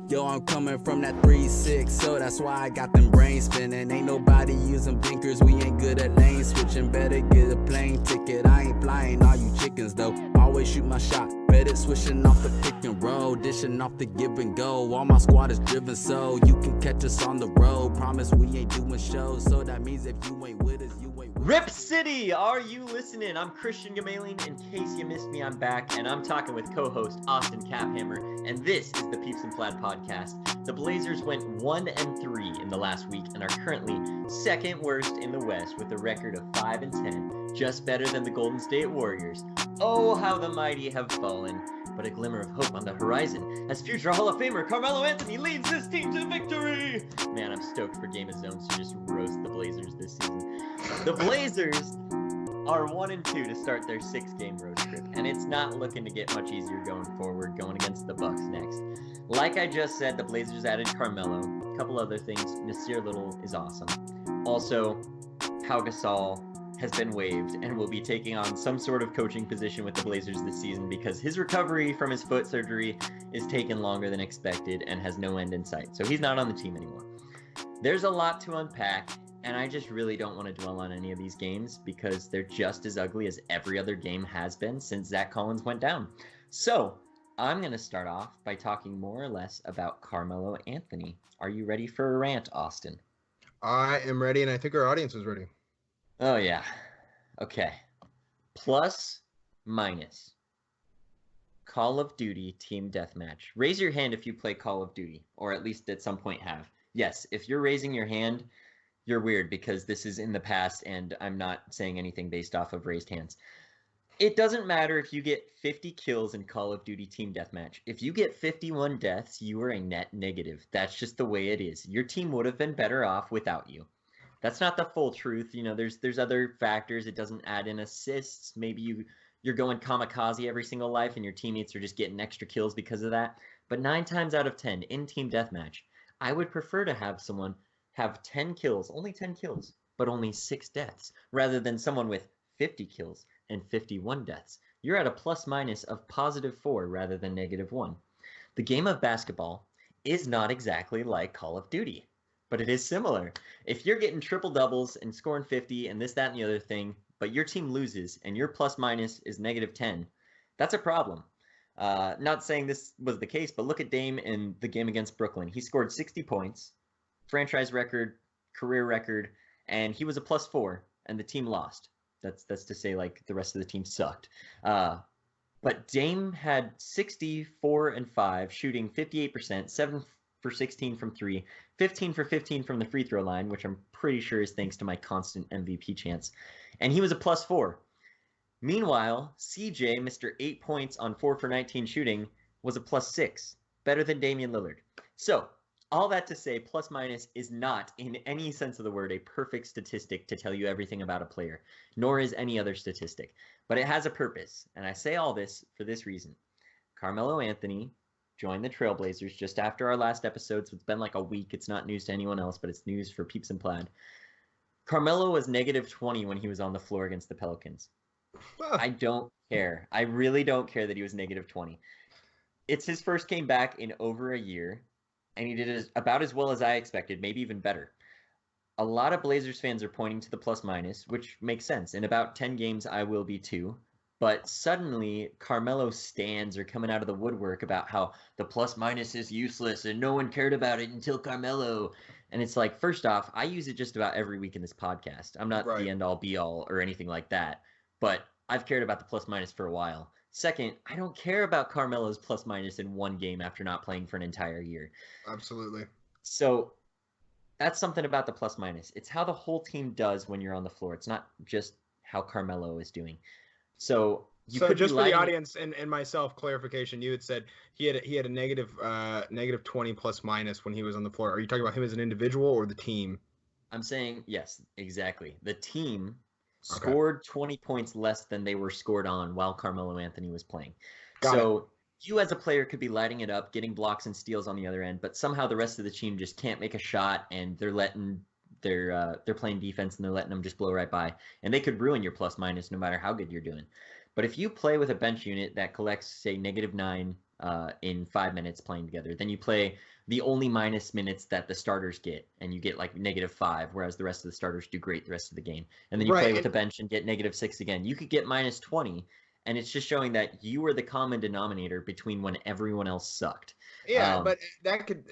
Yo, I'm coming from that 3-6, so that's why I got them brains spinning. Ain't nobody using blinkers, we ain't good at lane switching. Better get a plane ticket, I ain't flying all you chickens though. Always shoot my shot, better switching off the pick and roll, dishing off the give and go. All my squad is driven, so you can catch us on the road. Promise we ain't doing shows, so that means if you ain't with us, you ain't with Rip us. City, are you listening? I'm Christian Gamalian. In case you missed me, I'm back, and I'm talking with co-host Austin Caphammer, and this is the Peeps and Plaid podcast. The Blazers went 1-3 in the last week and are currently second worst in the West with a record of 5-10, just better than the Golden State Warriors. Oh, how the mighty have fallen, but a glimmer of hope on the horizon as future Hall of Famer Carmelo Anthony leads this team to victory. Man, I'm stoked for Game of Zones to just roast the Blazers this season. The Blazers are 1-2 to start their 6-game road trip, and it's not looking to get much easier going forward, going against the Bucks next. Like I just said, the Blazers added Carmelo. A couple other things. Nasir Little is awesome. Also, Pau Gasol has been waived and will be taking on some sort of coaching position with the Blazers this season because his recovery from his foot surgery is taking longer than expected and has no end in sight. So he's not on the team anymore. There's a lot to unpack, and I just really don't want to dwell on any of these games because they're just as ugly as every other game has been since Zach Collins went down. So I'm going to start off by talking more or less about Carmelo Anthony. Are you ready for a rant, Austin? I am ready, and I think our audience is ready. Oh, yeah. Okay. Plus, minus. Call of Duty Team Deathmatch. Raise your hand if you play Call of Duty, or at least at some point have. Yes, if you're raising your hand, you're weird because this is in the past, and I'm not saying anything based off of raised hands. It doesn't matter if you get 50 kills in Call of Duty Team Deathmatch. If you get 51 deaths, you are a net negative. That's just the way it is. Your team would have been better off without you. That's not the full truth. You know, there's other factors. It doesn't add in assists. Maybe you're going kamikaze every single life and your teammates are just getting extra kills because of that. But 9 times out of 10 in Team Deathmatch, I would prefer to have someone have 10 kills, only 10 kills, but only 6 deaths, rather than someone with 50 kills and 51 deaths. You're at a plus minus of +4 rather than -1. The game of basketball is not exactly like Call of Duty, but it is similar. If you're getting triple doubles and scoring 50 and this, that, and the other thing, but your team loses and your plus minus is -10, that's a problem. Not saying this was the case, but look at Dame in the game against Brooklyn. He scored 60 points, franchise record, career record, and he was a +4, and the team lost. That's to say, like, the rest of the team sucked. But Dame had 64 and 5, shooting 58%, 7 for 16 from 3, 15 for 15 from the free throw line, which I'm pretty sure is thanks to my constant MVP chance. And he was a +4. Meanwhile, CJ, Mr. 8 points on 4 for 19 shooting, was a +6, better than Damian Lillard. So, all that to say, plus minus is not, in any sense of the word, a perfect statistic to tell you everything about a player, nor is any other statistic. But it has a purpose, and I say all this for this reason. Carmelo Anthony joined the Trailblazers just after our last episode, so it's been like a week. It's not news to anyone else, but it's news for Peeps and Plaid. Carmelo was -20 when he was on the floor against the Pelicans. I don't care. I really don't care that he was -20. It's his first game back in over a year, and he did about as well as I expected, maybe even better. A lot of Blazers fans are pointing to the plus minus, which makes sense. In about 10 games, I will be too. But suddenly, Carmelo stands are coming out of the woodwork about how the plus minus is useless and no one cared about it until Carmelo. And it's like, first off, I use it just about every week in this podcast. I'm not the end all be all or anything like that, but I've cared about the plus minus for a while. Second, I don't care about Carmelo's plus minus in one game after not playing for an entire year. Absolutely. So that's something about the plus minus. It's how the whole team does when you're on the floor. It's not just how Carmelo is doing. So just for the audience and myself, clarification, you had said he had a negative 20 plus minus when he was on the floor. Are you talking about him as an individual or the team? I'm saying yes, exactly. The team scored 20 points less than they were scored on while Carmelo Anthony was playing. So you as a player could be lighting it up, getting blocks and steals on the other end, but somehow the rest of the team just can't make a shot, and they're playing defense and they're letting them just blow right by, and they could ruin your plus minus no matter how good you're doing. But if you play with a bench unit that collects, say, -9 in 5 minutes playing together, then you play the only minus minutes that the starters get, and you get like -5, whereas the rest of the starters do great the rest of the game. And then you play with the bench and get -6 again. You could get -20, and it's just showing that you were the common denominator between when everyone else sucked. Yeah, but that could,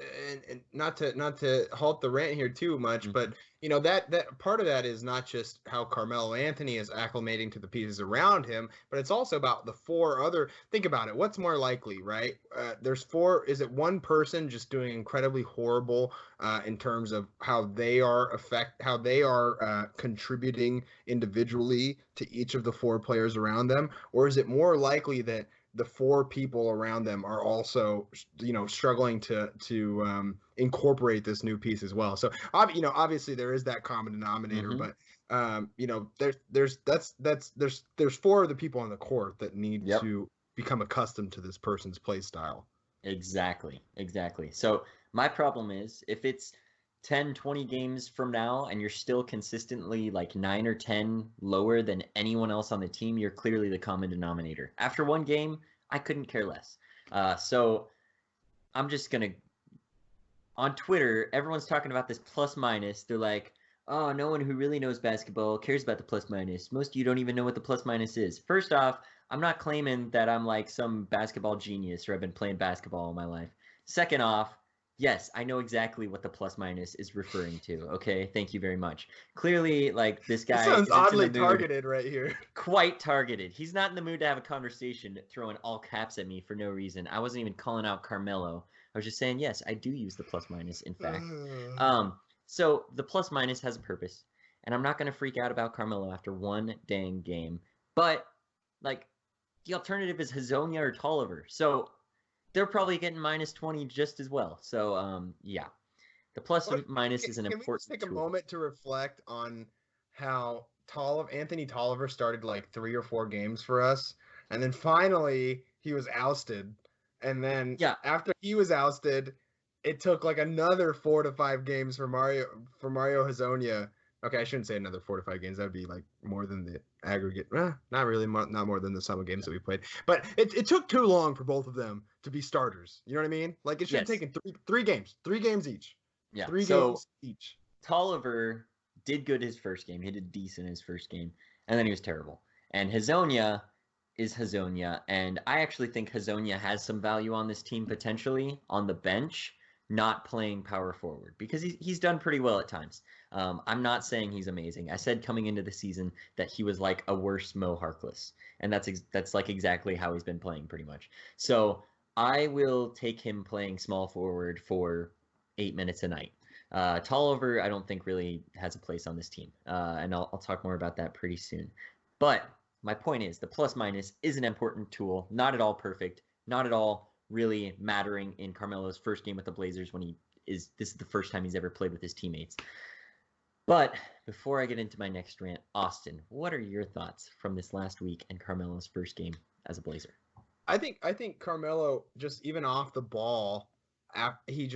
and not to halt the rant here too much, but you know that part of that is not just how Carmelo Anthony is acclimating to the pieces around him, but it's also about the 4 other. Think about it. What's more likely, right? There's 4. Is it one person just doing incredibly horrible in terms of how they are contributing individually to each of the 4 players around them, or is it more likely that the 4 people around them are also, you know, struggling to incorporate this new piece as well? So, you know, obviously there is that common denominator, but you know, there's 4 of the people on the court that need to become accustomed to this person's play style. Exactly. So my problem is, if it's 10, 20 games from now and you're still consistently like 9 or 10 lower than anyone else on the team, you're clearly the common denominator. After one game, I couldn't care less. So I'm just going to, on Twitter, everyone's talking about this plus minus. They're like, oh, no one who really knows basketball cares about the plus minus. Most of you don't even know what the plus minus is. First off, I'm not claiming that I'm like some basketball genius or I've been playing basketball all my life. Second off, yes, I know exactly what the plus minus is referring to. Okay, thank you very much. Clearly, like, this guy sounds oddly targeted right here. Quite targeted. He's not in the mood to have a conversation throwing all caps at me for no reason. I wasn't even calling out Carmelo. I was just saying, yes, I do use the plus minus, in fact. So the plus minus has a purpose, and I'm not going to freak out about Carmelo after one dang game. But, like, the alternative is Hezonja or Tolliver. So they're probably getting -20 just as well. So, yeah. The plus and minus is an important tool. Can we just take a moment to reflect on how Anthony Tolliver started like 3 or 4 games for us, and then finally he was ousted. And then after he was ousted, it took like another 4 to 5 games for Mario Hezonja. Okay, I shouldn't say another 4 to 5 games. That would be like more than the aggregate. Not really, not more than the sum of games that we played. But it took too long for both of them to be starters. You know what I mean? Like, it should have taken three games each. Yeah. 3 games each. Tolliver did good his first game. He did decent his first game, and then he was terrible. And Hezonja is Hezonja, and I actually think Hezonja has some value on this team potentially on the bench, not playing power forward, because he's done pretty well at times. I'm not saying he's amazing. I said coming into the season that he was like a worse Mo Harkless, and that's like exactly how he's been playing pretty much. So I will take him playing small forward for 8 minutes a night. Tolliver, I don't think really has a place on this team, and I'll talk more about that pretty soon. But my point is, the plus minus is an important tool, not at all perfect, not at all really mattering in Carmelo's first game with the Blazers when this is the first time he's ever played with his teammates. But before I get into my next rant, Austin, what are your thoughts from this last week and Carmelo's first game as a Blazer? I think Carmelo, just even off the ball, he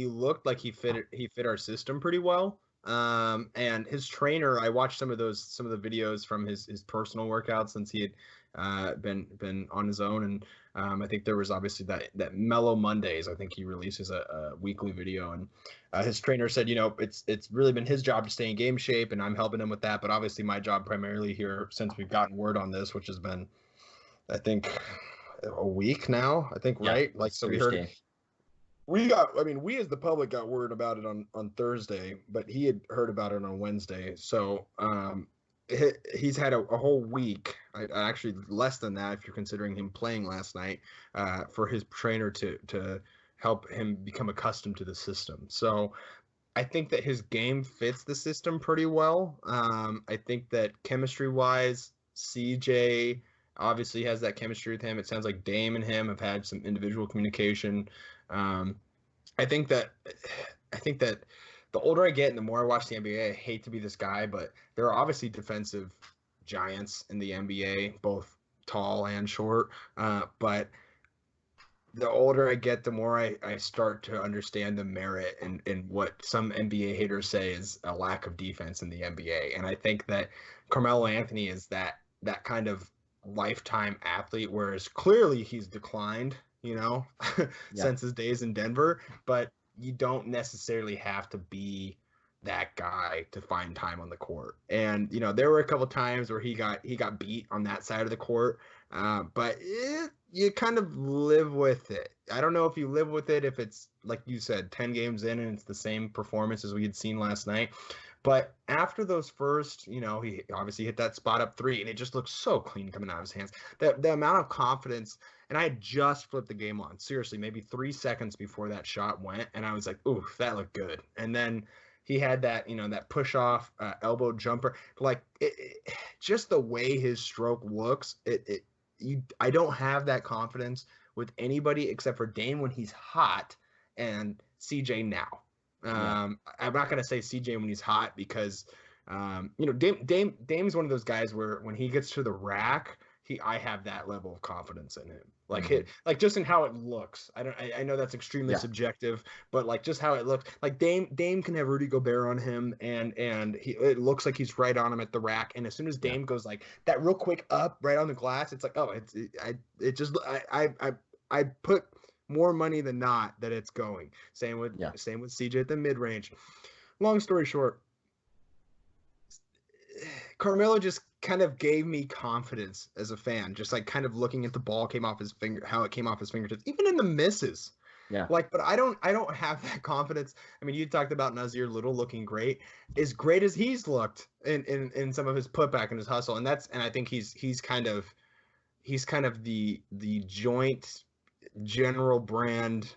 looked like he fit our system pretty well. And his trainer, I watched some of the videos from his personal workouts since he had been on his own, and I think there was obviously that Melo Mondays. I think he releases a weekly video, and his trainer said, you know, it's really been his job to stay in game shape, and I'm helping him with that. But obviously, my job primarily here, since we've gotten word on this, which has been, I think, a week now. I think, right? Like, so we heard. We as the public got word about it on Thursday, but he had heard about it on Wednesday. So he's had a whole week, actually less than that if you're considering him playing last night, for his trainer to help him become accustomed to the system. So I think that his game fits the system pretty well. I think that chemistry-wise, CJ obviously has that chemistry with him. It sounds like Dame and him have had some individual communication. I think that the older I get and the more I watch the NBA, I hate to be this guy, but there are obviously defensive giants in the NBA, both tall and short. But the older I get, the more I start to understand the merit in what some NBA haters say is a lack of defense in the NBA. And I think that Carmelo Anthony is that kind of lifetime athlete, whereas clearly he's declined. since his days in Denver. But you don't necessarily have to be that guy to find time on the court. And there were a couple times where he got beat on that side of the court, but you kind of live with it. I don't know if you live with it if it's like you said 10 games in and it's the same performance as we had seen last night. But after those first, he obviously hit that spot up 3, and it just looks so clean coming out of his hands. The amount of confidence, and I had just flipped the game on, seriously, maybe 3 seconds before that shot went, and I was like, ooh, that looked good. And then he had that, that push-off elbow jumper. Like, just the way his stroke looks, I don't have that confidence with anybody except for Dame when he's hot and CJ now. I'm not going to say CJ when he's hot because, Dame's one of those guys where when he gets to the rack, I have that level of confidence in him. Like just in how it looks. I know that's extremely subjective, but like just how it looks. Like Dame can have Rudy Gobert on him, and it looks like he's right on him at the rack. And as soon as Dame goes like that real quick up right on the glass, it's like, oh, I put more money than not that it's going. Same with CJ at the mid range. Long story short, Carmelo just kind of gave me confidence as a fan, just like kind of looking at the ball how it came off his fingertips, even in the misses. Yeah. Like, but I don't have that confidence. I mean, you talked about Nasir Little looking great, as great as he's looked in some of his putback and his hustle, and I think he's kind of the joint general brand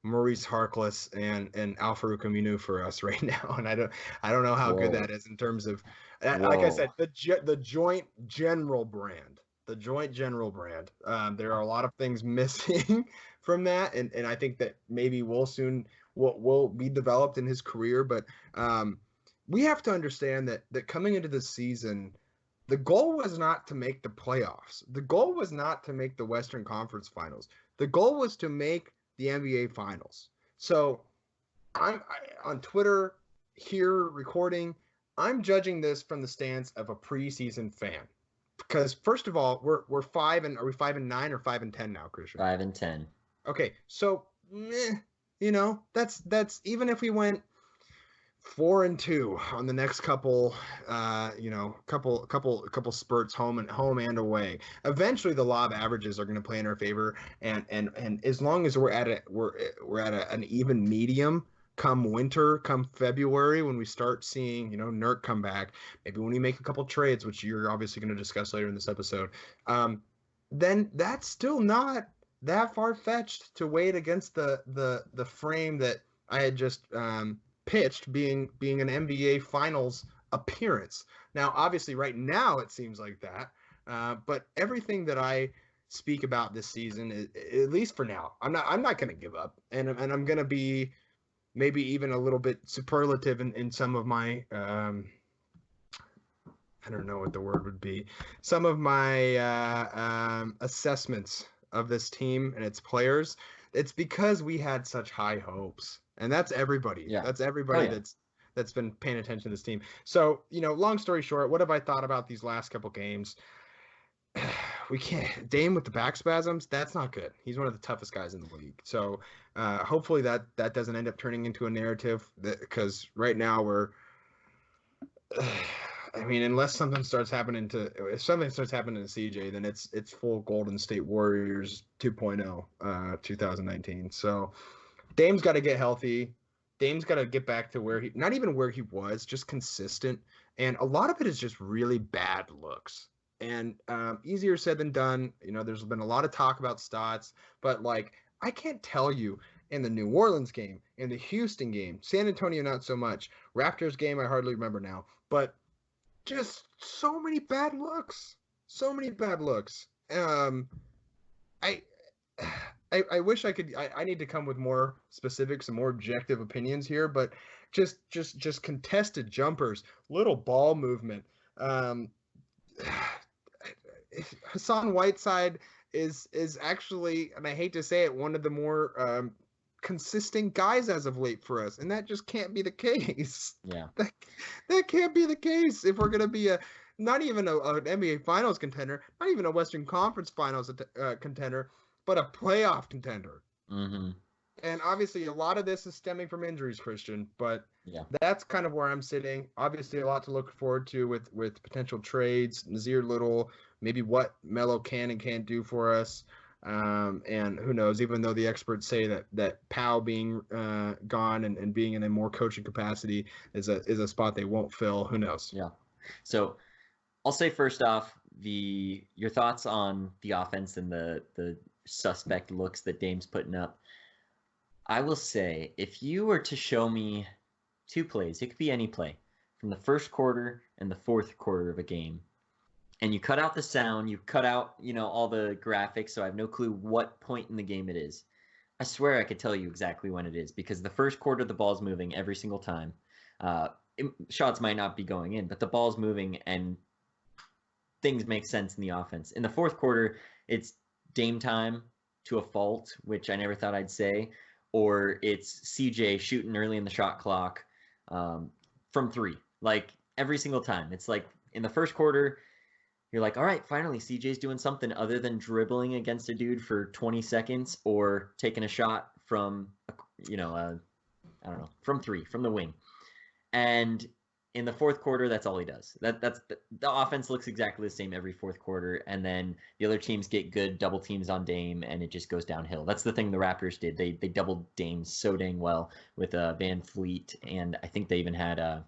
Maurice Harkless and Al-Farouq Aminu for us right now, and I don't know how good that is in terms of, like I said, the joint general brand. There are a lot of things missing from that, and I think that maybe will be developed in his career, but we have to understand that coming into this season, the goal was not to make the playoffs. The goal was not to make the Western Conference Finals. The goal was to make the NBA Finals. So I'm on Twitter here recording. I'm judging this from the stance of a preseason fan, because first of all, we're 5 and are we 5-9 or 5-10 now, Christian? 5-10. Okay, so that's even if we went 4-2 on the next couple spurts home and away. Eventually, the law of averages are going to play in our favor, and as long as we're at an even medium, come winter, come February, when we start seeing Nurk come back, maybe when we make a couple trades, which you're obviously going to discuss later in this episode, then that's still not that far fetched to wait against the frame that I had just pitched being an NBA Finals appearance. Now, obviously, right now it seems like that, but everything that I speak about this season, at least for now, I'm not going to give up, and I'm going to be maybe even a little bit superlative in some of my I don't know what the word would be, some of my assessments of this team and its players. It's because we had such high hopes. And that's everybody. Yeah. That's everybody that's been paying attention to this team. So, long story short, what have I thought about these last couple games? We can't. Dame with the back spasms, that's not good. He's one of the toughest guys in the league. So hopefully that doesn't end up turning into a narrative, because right now we're unless something starts happening to CJ, then it's full Golden State Warriors 2.0 2019. So Dame's got to get healthy. Dame's got to get back to not even where he was, just consistent. And a lot of it is just really bad looks. And easier said than done. There's been a lot of talk about stats, but I can't tell you in the New Orleans game, in the Houston game, San Antonio not so much, Raptors game I hardly remember now, but just so many bad looks. I wish I could. I need to come with more specifics and more objective opinions here, but just contested jumpers, little ball movement. Hassan Whiteside is actually, and I hate to say it, one of the more consistent guys as of late for us, and that just can't be the case. Yeah, that can't be the case if we're gonna be not even an NBA Finals contender, not even a Western Conference Finals contender. but a playoff contender. Mm-hmm. And obviously, a lot of this is stemming from injuries, Christian. But Yeah. that's kind of where I'm sitting. Obviously, a lot to look forward to with potential trades, Nazir Little, maybe what Melo can and can't do for us. And who knows? Even though the experts say that Pau being gone and being in a more coaching capacity is a spot they won't fill. Who knows? Yeah. So I'll say first off, your thoughts on the offense and the suspect looks that Dame's putting up. I will say, if you were to show me 2 plays, it could be any play, from the first quarter and the fourth quarter of a game, and you cut out the sound, you cut out, all the graphics, so I have no clue what point in the game it is. I swear I could tell you exactly when it is, because the first quarter, the ball's moving every single time. Shots might not be going in, but the ball's moving and things make sense in the offense. In the fourth quarter, it's Dame time to a fault, which I never thought I'd say, or it's CJ shooting early in the shot clock from 3. Like, every single time. It's like, in the first quarter, you're like, all right, finally, CJ's doing something other than dribbling against a dude for 20 seconds or taking a shot from, I don't know, from 3, from the wing. And in the fourth quarter, that's all he does. That's the offense looks exactly the same every fourth quarter, and then the other teams get good double teams on Dame, and it just goes downhill. That's the thing the Raptors did. They doubled Dame so dang well with Van Fleet, and I think they even had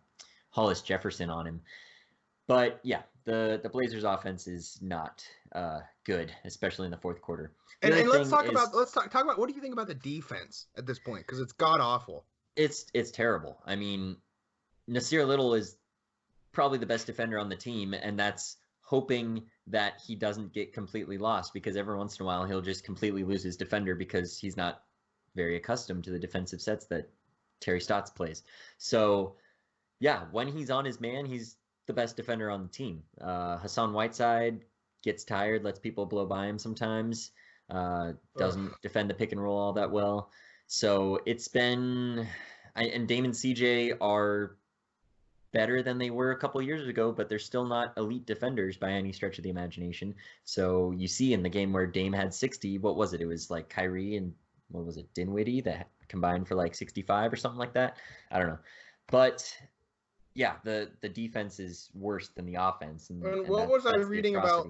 Hollis Jefferson on him. But yeah, the Blazers' offense is not good, especially in the fourth quarter. And let's talk about what do you think about the defense at this point? Because it's god awful. It's terrible. I mean, Nasir Little is probably the best defender on the team, and that's hoping that he doesn't get completely lost, because every once in a while he'll just completely lose his defender because he's not very accustomed to the defensive sets that Terry Stotts plays. So, yeah, when he's on his man, he's the best defender on the team. Hassan Whiteside gets tired, lets people blow by him sometimes, doesn't defend the pick and roll all that well. So it's been... and Dame and CJ are better than they were a couple years ago, but they're still not elite defenders by any stretch of the imagination. So you see in the game where Dame had 60, what was it? It was like Kyrie and, what was it, Dinwiddie that combined for like 65 or something like that. I don't know. But yeah, the defense is worse than the offense. And what was I reading about?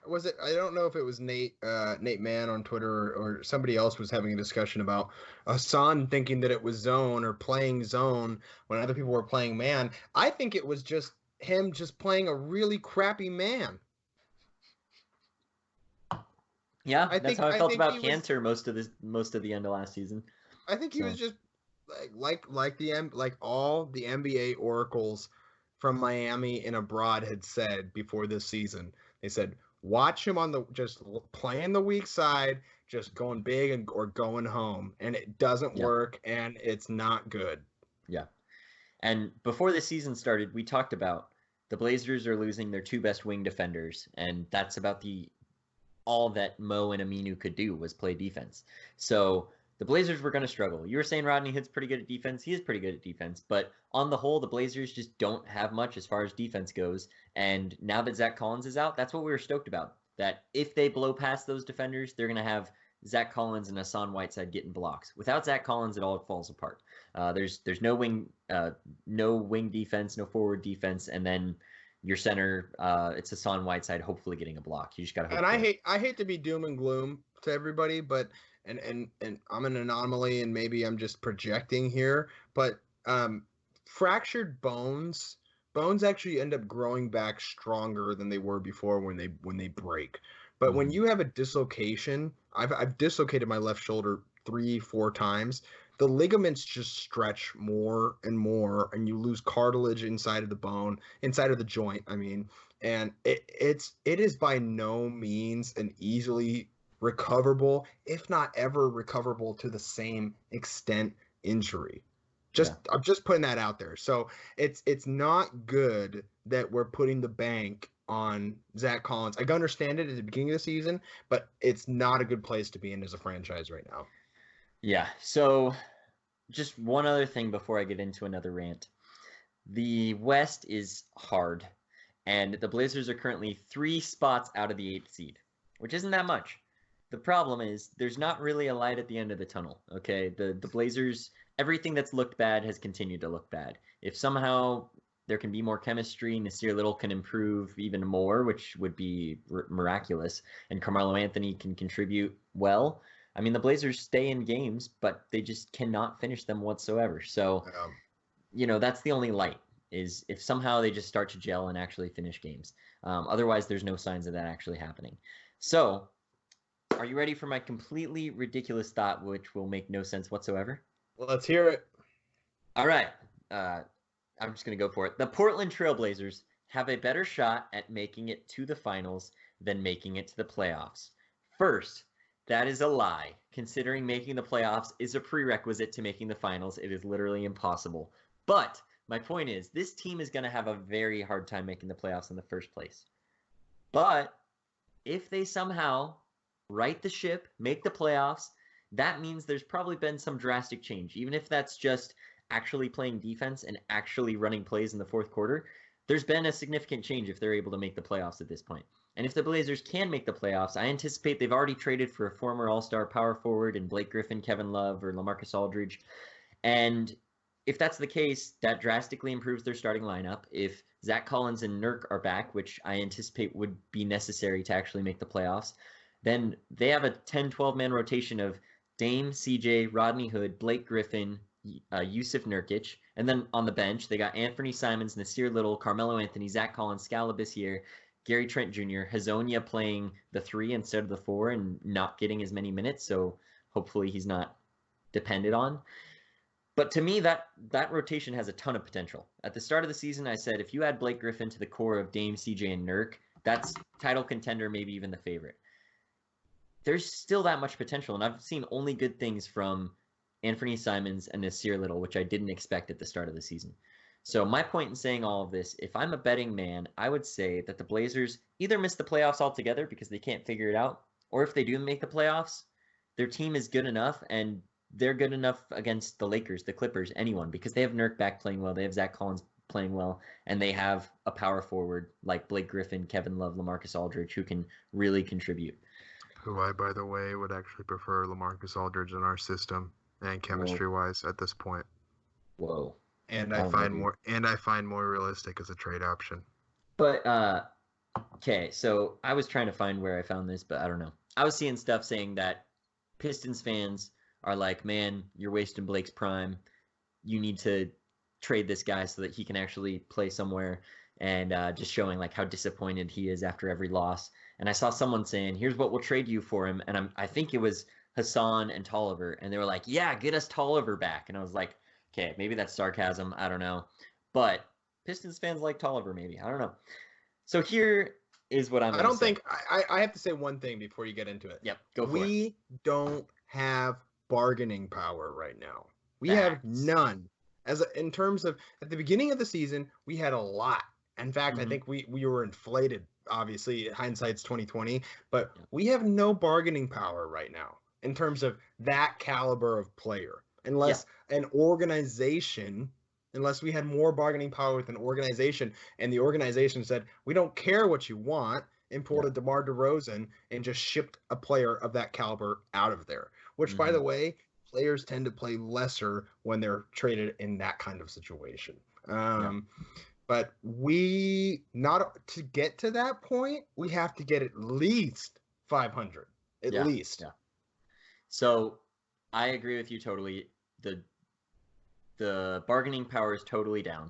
Was it? I don't know if it was Nate Mann on Twitter or somebody else was having a discussion about Hassan thinking that it was zone or playing zone when other people were playing man. I think it was just him just playing a really crappy man. Yeah, that's how I felt about Cantor most of the end of last season. I think he was just like all the NBA oracles from Miami and abroad had said before this season. They said, watch him just playing the weak side, just going big or going home, and it doesn't work, and it's not good. Yeah, and before the season started, we talked about the Blazers are losing their 2 best wing defenders, and that's about all that Mo and Aminu could do was play defense. So the Blazers were going to struggle. You were saying Rodney Hood's pretty good at defense. He is pretty good at defense. But on the whole, the Blazers just don't have much as far as defense goes. And now that Zach Collins is out, that's what we were stoked about. That if they blow past those defenders, they're going to have Zach Collins and Hassan Whiteside getting blocks. Without Zach Collins, it all falls apart. There's no wing defense, no forward defense, and then your center, it's Hassan Whiteside hopefully getting a block. You just got to hope. And I hate to be doom and gloom to everybody, but and I'm an anomaly and maybe I'm just projecting here, but fractured bones actually end up growing back stronger than they were before when they break. But when you have a dislocation, I've dislocated my left shoulder 3-4 times. The ligaments just stretch more and more, and you lose cartilage inside of the bone, inside of the joint. I mean, and it is by no means an easily recoverable, if not ever recoverable to the same extent injury. I'm just putting that out there. So it's not good that we're putting the bank on Zach Collins. I can understand it at the beginning of the season, but it's not a good place to be in as a franchise right now. Yeah. So just one other thing before I get into another rant. The West is hard, and the Blazers are currently 3 spots out of the 8th seed, which isn't that much. The problem is there's not really a light at the end of the tunnel. Okay, the Blazers, everything that's looked bad has continued to look bad. If somehow there can be more chemistry, Nasir Little can improve even more, which would be miraculous, and Carmelo Anthony can contribute well. I mean, the Blazers stay in games, but they just cannot finish them whatsoever. So, that's the only light, is if somehow they just start to gel and actually finish games. Otherwise, there's no signs of that actually happening. So, are you ready for my completely ridiculous thought, which will make no sense whatsoever? Well, let's hear it. All right. I'm just going to go for it. The Portland Trailblazers have a better shot at making it to the finals than making it to the playoffs. First, that is a lie. Considering making the playoffs is a prerequisite to making the finals, it is literally impossible. But my point is, this team is going to have a very hard time making the playoffs in the first place. But if they somehow right the ship, make the playoffs, that means there's probably been some drastic change. Even if that's just actually playing defense and actually running plays in the fourth quarter, there's been a significant change if they're able to make the playoffs at this point. And if the Blazers can make the playoffs, I anticipate they've already traded for a former All-Star power forward in Blake Griffin, Kevin Love, or LaMarcus Aldridge. And if that's the case, that drastically improves their starting lineup. If Zach Collins and Nurk are back, which I anticipate would be necessary to actually make the playoffs, then they have a 10-12 man rotation of Dame, CJ, Rodney Hood, Blake Griffin, Yusuf Nurkic, and then on the bench they got Anthony Simons, Nasir Little, Carmelo Anthony, Zach Collins, Scala Bissiere, Gary Trent Jr., Hezonja playing the 3 instead of the 4 and not getting as many minutes, so hopefully he's not depended on. But to me, that rotation has a ton of potential. At the start of the season, I said if you add Blake Griffin to the core of Dame, CJ, and Nurk, that's title contender, maybe even the favorite. There's still that much potential, and I've seen only good things from Anthony Simons and Nasir Little, which I didn't expect at the start of the season. So my point in saying all of this, if I'm a betting man, I would say that the Blazers either miss the playoffs altogether because they can't figure it out, or if they do make the playoffs, their team is good enough, and they're good enough against the Lakers, the Clippers, anyone, because they have Nurk back playing well, they have Zach Collins playing well, and they have a power forward like Blake Griffin, Kevin Love, LaMarcus Aldridge, who can really contribute. Who I, by the way, would actually prefer LaMarcus Aldridge in our system and chemistry-wise at this point. Whoa. And I find more realistic as a trade option. But okay, so I was trying to find where I found this, but I don't know. I was seeing stuff saying that Pistons fans are like, man, you're wasting Blake's prime. You need to trade this guy so that he can actually play somewhere, and just showing like how disappointed he is after every loss. And I saw someone saying, here's what we'll trade you for him. And I think it was Hezonja and Tolliver. And they were like, yeah, get us Tolliver back. And I was like, okay, maybe that's sarcasm. I don't know. But Pistons fans like Tolliver, maybe. I don't know. So here is what I have to say one thing before you get into it. Yep, go for it. We don't have bargaining power right now. We have none. In terms of, at the beginning of the season, we had a lot. In fact, I think we were inflated. Obviously, hindsight's 2020, but we have no bargaining power right now in terms of that caliber of player. Unless we had more bargaining power with an organization, and the organization said, we don't care what you want, imported DeMar DeRozan, and just shipped a player of that caliber out of there. Which, by the way, players tend to play lesser when they're traded in that kind of situation. But to get to that point, we have to get at least 500. At least. Yeah. So I agree with you totally. The bargaining power is totally down.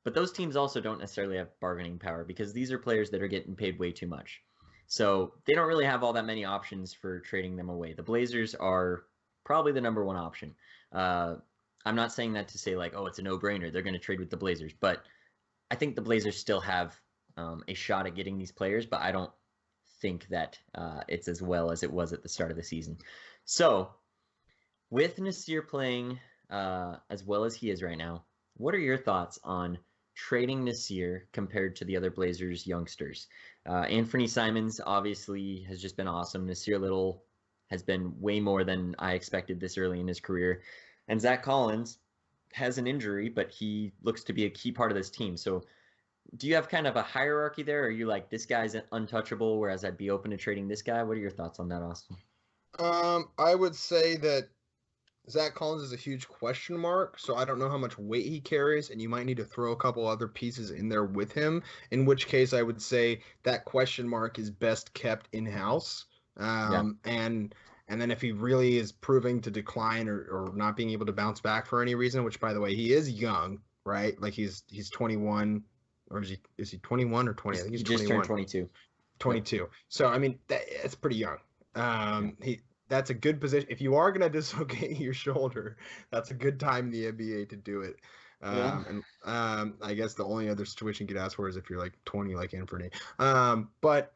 But those teams also don't necessarily have bargaining power because these are players that are getting paid way too much. So they don't really have all that many options for trading them away. The Blazers are probably the number one option. I'm not saying that to say like, oh, it's a no-brainer. They're going to trade with the Blazers. But I think the Blazers still have a shot at getting these players, but I don't think that it's as well as it was at the start of the season. So with Nasir playing as well as he is right now, what are your thoughts on trading Nasir compared to the other Blazers youngsters? Anthony Simons obviously has just been awesome. Nasir Little has been way more than I expected this early in his career. And Zach Collins has an injury, but he looks to be a key part of this team. So do you have kind of a hierarchy there? Or are you like, this guy's untouchable, whereas I'd be open to trading this guy? What are your thoughts on that, Austin? I would say that Zach Collins is a huge question mark, so I don't know how much weight he carries, and you might need to throw a couple other pieces in there with him. In which case, I would say that question mark is best kept in house. Yeah. And then if he really is proving to decline or not being able to bounce back for any reason, which by the way he is young, right? Like he's 21, or is he 21 or 20? I think he's He just 21. turned 22. 22. So I mean it's pretty young. He That's a good position. If you are gonna dislocate your shoulder, that's a good time in the NBA to do it. Yeah. And I guess the only other situation you could ask for is if you're like 20, like Anthony. But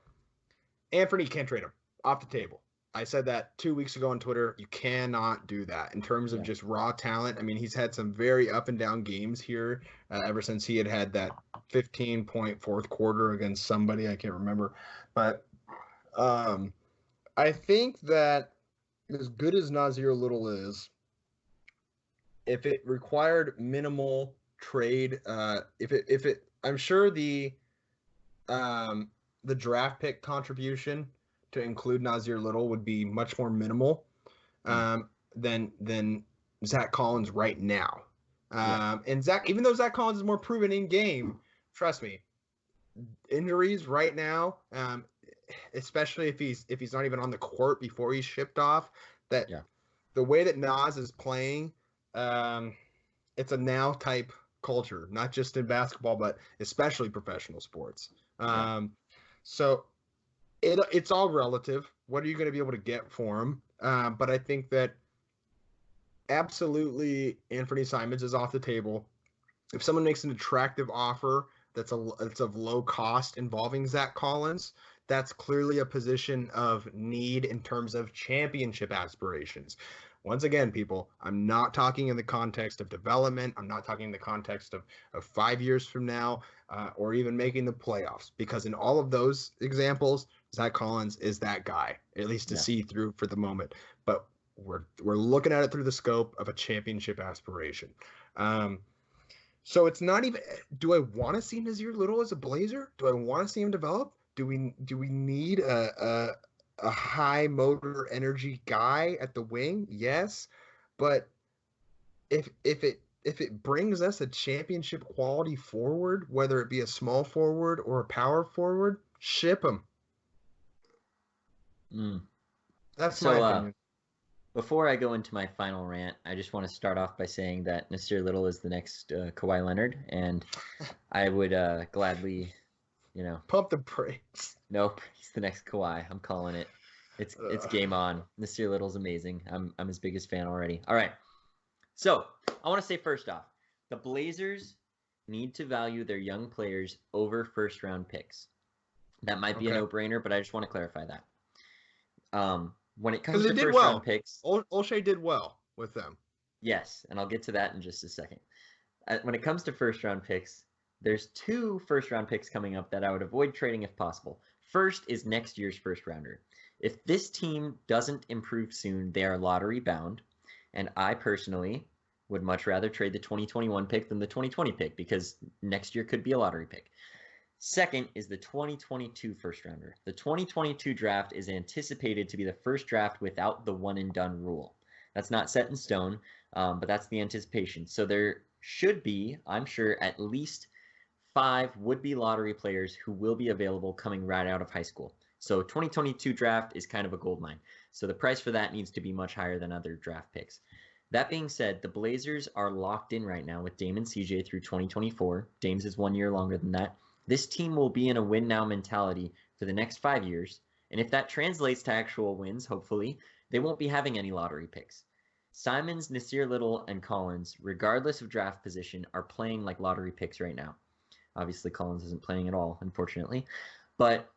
Anthony can't trade him off the table. I said that 2 weeks ago on Twitter. You cannot do that in terms of just raw talent. I mean, he's had some very up and down games here ever since he had that 15-point fourth quarter against somebody I can't remember. But I think that as good as Nasir Little is, if it required minimal trade, I'm sure the draft pick contribution to include Nasir Little would be much more minimal than Zach Collins right now. And even though Zach Collins is more proven in game, trust me, injuries right now, especially if he's not even on the court before he's shipped off, the way that Nas is playing, it's a now type culture, not just in basketball, but especially professional sports. So it's all relative. What are you going to be able to get for him? But I think that absolutely Anthony Simons is off the table. If someone makes an attractive offer that's of low cost involving Zach Collins, that's clearly a position of need in terms of championship aspirations. Once again, people, I'm not talking in the context of development. I'm not talking in the context of 5 years from now or even making the playoffs, because in all of those examples, Zach Collins is that guy, at least to see through for the moment. But we're looking at it through the scope of a championship aspiration. So it's not even, do I want to see Nasir Little as a Blazer? Do I want to see him develop? Do we need a high motor energy guy at the wing? Yes, but if it brings us a championship quality forward, whether it be a small forward or a power forward, ship him. That's my opinion. Before I go into my final rant, I just want to start off by saying that Nasir Little is the next Kawhi Leonard, and I would gladly, pump the brakes. Nope, he's the next Kawhi. I'm calling it. It's game on. Nasir Little's amazing. I'm his biggest fan already. All right. So I want to say first off, the Blazers need to value their young players over first-round picks. That might be a no-brainer, but I just want to clarify that. When it comes to first-round picks, Olshey did well with them. Yes, and I'll get to that in just a second. When it comes to first-round picks, there's 2 first-round picks coming up that I would avoid trading if possible. First is next year's first-rounder. If this team doesn't improve soon, they are lottery bound, and I personally would much rather trade the 2021 pick than the 2020 pick, because next year could be a lottery pick. Second is the 2022 first-rounder. The 2022 draft is anticipated to be the first draft without the one-and-done rule. That's not set in stone, but that's the anticipation. So there should be, I'm sure, at least 5 would-be lottery players who will be available coming right out of high school. So 2022 draft is kind of a gold mine. So the price for that needs to be much higher than other draft picks. That being said, the Blazers are locked in right now with Dame and CJ through 2024. Dame's is 1 year longer than that. This team will be in a win-now mentality for the next 5 years. And if that translates to actual wins, hopefully, they won't be having any lottery picks. Simons, Nasir Little, and Collins, regardless of draft position, are playing like lottery picks right now. Obviously, Collins isn't playing at all, unfortunately. But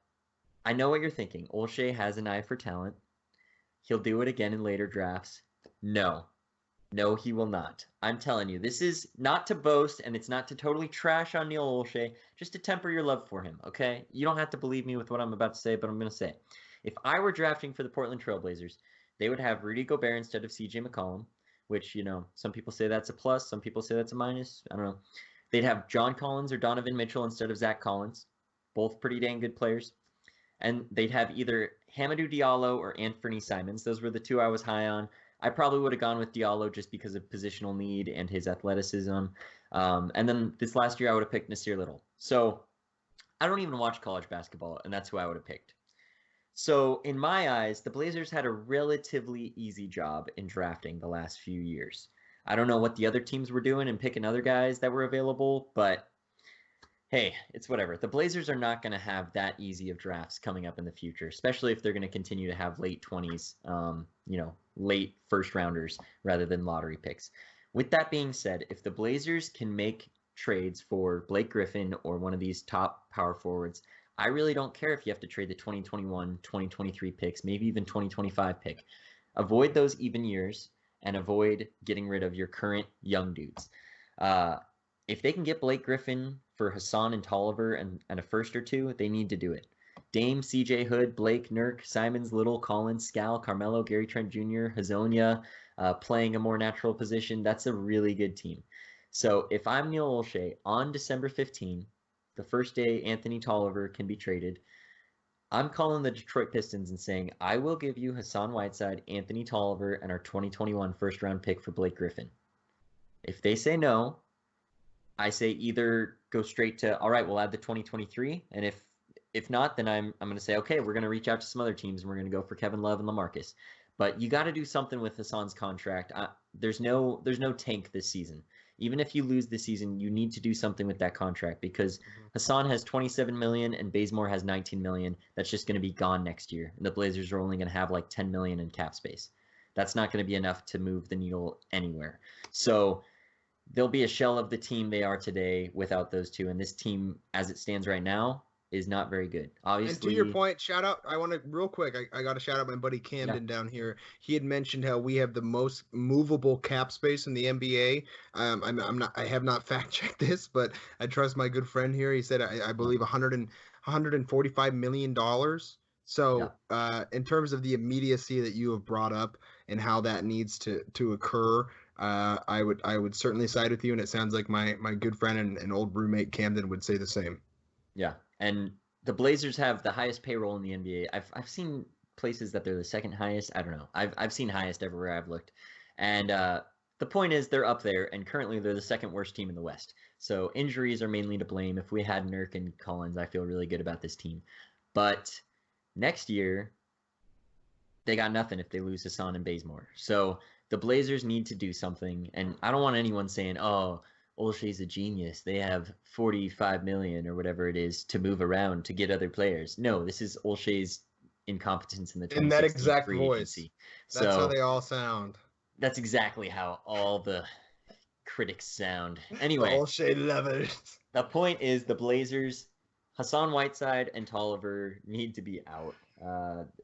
I know what you're thinking. Olshey has an eye for talent. He'll do it again in later drafts. No, he will not. I'm telling you, this is not to boast, and it's not to totally trash on Neil Olshey, just to temper your love for him, okay? You don't have to believe me with what I'm about to say, but I'm going to say it. If I were drafting for the Portland Trailblazers, they would have Rudy Gobert instead of CJ McCollum, which, some people say that's a plus, some people say that's a minus. I don't know. They'd have John Collins or Donovan Mitchell instead of Zach Collins, both pretty dang good players. and they'd have either Hamidou Diallo or Anthony Simons. Those were the two I was high on. I probably would have gone with Diallo just because of positional need and his athleticism. And then this last year, I would have picked Nasir Little. So I don't even watch college basketball, and that's who I would have picked. So in my eyes, the Blazers had a relatively easy job in drafting the last few years. I don't know what the other teams were doing and picking other guys that were available, but hey, it's whatever. The Blazers are not going to have that easy of drafts coming up in the future, especially if they're going to continue to have late 20s, late first rounders rather than lottery picks. With that being said, if the Blazers can make trades for Blake Griffin or one of these top power forwards, I really don't care if you have to trade the 2021, 2023 picks, maybe even 2025 pick. Avoid those even years and avoid getting rid of your current young dudes. If they can get Blake Griffin for Hezonja and Tolliver and a first or two, they need to do it. Dame, CJ Hood, Blake, Nurk, Simons, Little, Collins, Scal, Carmelo, Gary Trent Jr., Hezonja, playing a more natural position, that's a really good team. So if I'm Neil Olshey, on December 15, the first day Anthony Tolliver can be traded, I'm calling the Detroit Pistons and saying, I will give you Hassan Whiteside, Anthony Tolliver, and our 2021 first-round pick for Blake Griffin. If they say no, I say either go straight to, all right, we'll add the 2023, and if not, then I'm going to say, okay, we're going to reach out to some other teams, and we're going to go for Kevin Love and LaMarcus. But you got to do something with Hassan's contract. There's no tank this season. Even if you lose this season, you need to do something with that contract because Hassan has $27 million and Bazemore has $19 million. That's just going to be gone next year. And the Blazers are only going to have like $10 million in cap space. That's not going to be enough to move the needle anywhere. So they'll be a shell of the team they are today without those two. And this team, as it stands right now, is not very good. Obviously. And to your point, shout out, I want to real quick, I got to shout out my buddy Camden down here. He had mentioned how we have the most movable cap space in the NBA. I have not fact checked this, but I trust my good friend here. He said, I believe $145 million. So in terms of the immediacy that you have brought up and how that needs to occur, I would certainly side with you. And it sounds like my good friend and old roommate Camden would say the same. Yeah, and the Blazers have the highest payroll in the NBA. I've seen places that they're the second highest. I don't know. I've seen highest everywhere I've looked. And the point is they're up there, and currently they're the second worst team in the West. So injuries are mainly to blame. If we had Nurk and Collins, I feel really good about this team. But next year, they got nothing if they lose Hassan and Bazemore. So the Blazers need to do something. And I don't want anyone saying, oh, Olshey's a genius. They have $45 million or whatever it is to move around to get other players. No, this is Olshey's incompetence in the 2016 in that exact free voice. agency. That's how they all sound. That's exactly how all the critics sound. Anyway, Olshey lovers. The point is the Blazers, Hassan Whiteside and Tolliver need to be out,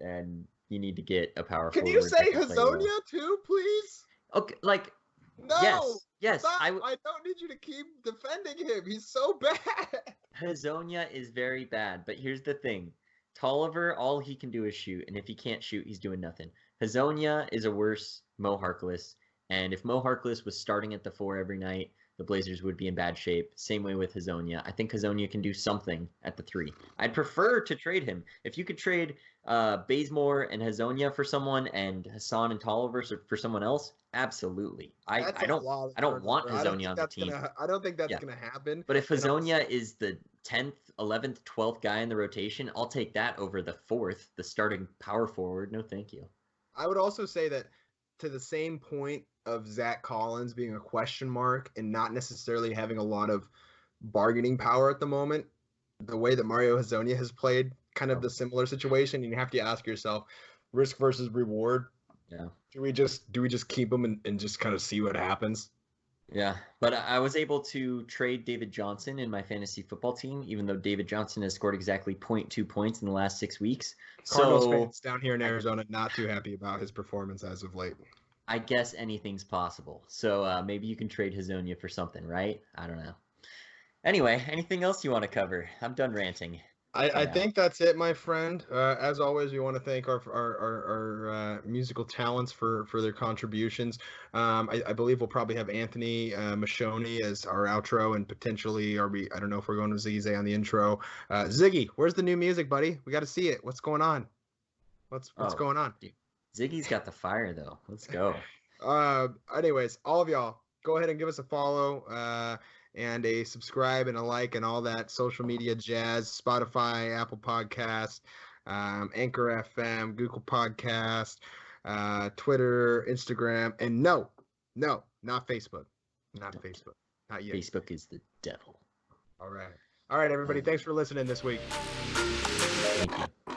and you need to get a power forward. Can you say that can play well. Hezonja too, please? Okay, like No. yes. Stop. I don't need you to keep defending him. He's so bad. Hezonja is very bad, but here's the thing. Tolliver, all he can do is shoot, and if he can't shoot, he's doing nothing. Hezonja is a worse Mo Harkless, and if Mo Harkless was starting at the 4 every night, the Blazers would be in bad shape. Same way with Hezonja. I think Hezonja can do something at the 3. I'd prefer to trade him. If you could trade Bazemore and Hezonja for someone and Hassan and Tolliver for someone else, absolutely. I don't want Hezonja on the team. I don't think that's going to happen. But if Hezonja is the 10th, 11th, 12th guy in the rotation, I'll take that over the 4th, the starting power forward. No, thank you. I would also say that to the same point of Zach Collins being a question mark and not necessarily having a lot of bargaining power at the moment, the way that Mario Hezonja has played kind of the similar situation, and you have to ask yourself, risk versus reward. Yeah. Do we just keep him and just kind of see what happens? Yeah, but I was able to trade David Johnson in my fantasy football team, even though David Johnson has scored exactly 0.2 points in the last 6 weeks. Cardinals fans down here in Arizona not too happy about his performance as of late. I guess anything's possible. So maybe you can trade Hezonja for something, right? I don't know. Anyway, anything else you want to cover? I'm done ranting. I think that's it, my friend. As always, we want to thank our musical talents for their contributions. I believe we'll probably have Anthony Mashoni as our outro, and potentially I don't know if we're going to Ziggy on the intro. Ziggy, where's the new music, buddy? We got to see it. What's going on? What's going on? Dude, Ziggy's got the fire though. Let's go. Anyways, all of y'all, go ahead and give us a follow. And a subscribe and a like and all that social media jazz, Spotify, Apple Podcast, Anchor FM, Google Podcast, Twitter, Instagram, and no, not Facebook. Not Facebook. Not yet. Facebook is the devil. All right, everybody. Thanks for listening this week. Thank you.